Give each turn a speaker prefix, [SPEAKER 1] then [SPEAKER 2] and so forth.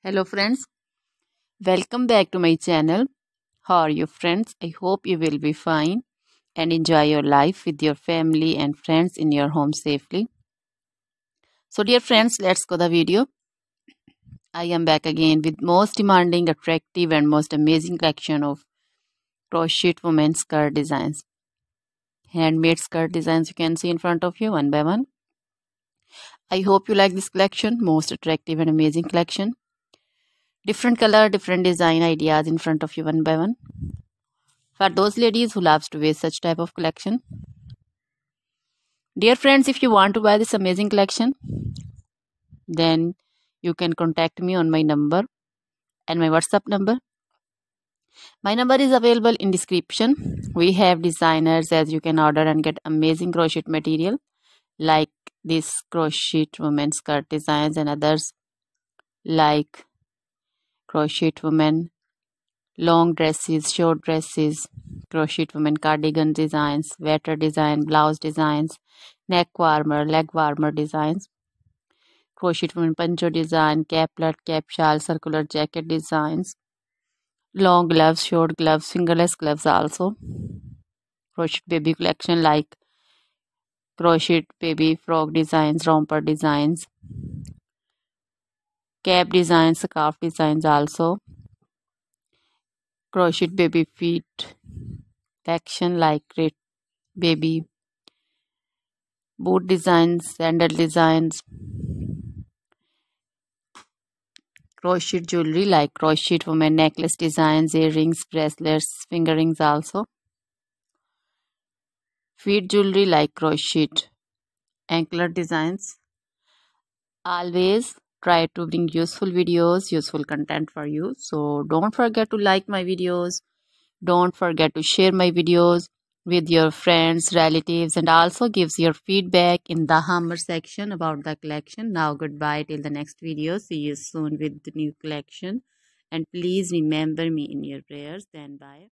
[SPEAKER 1] Hello friends, welcome back to my channel. How are you friends? I hope you will be fine and enjoy your life with your family and friends in your home safely. So dear friends, let's go the video. I am back again with most demanding, attractive and most amazing collection of crochet women's skirt designs. Handmade skirt designs you can see in front of you one by one. I hope you like this collection, most attractive and amazing collection. Different color, different design ideas in front of you one by one. For those ladies who loves to wear such type of collection. Dear friends, if you want to buy this amazing collection, then you can contact me on my number and my WhatsApp number. My number is available in description. We have designers as you can order and get amazing crochet material like this crochet women skirt designs and others like crochet women long dresses, short dresses, crochet women cardigan designs, sweater design, blouse designs, neck warmer, leg warmer designs, crochet women poncho design, caplet, cap shawl, circular jacket designs, long gloves, short gloves, fingerless gloves also, crochet baby collection like crochet baby frog designs, romper designs, cap designs, scarf designs also, crochet baby feet collection like great baby boot designs, sandal designs, crochet jewelry like crochet women necklace designs, earrings, bracelets, finger rings also, feet jewelry like crochet anklet designs. Always try to bring useful videos, useful content for you. So don't forget to like my videos. Don't forget to share my videos with your friends, relatives, and also gives your feedback in the hammer section about the collection. Now goodbye till the next video. See you soon with the new collection. And please remember me in your prayers. Then bye.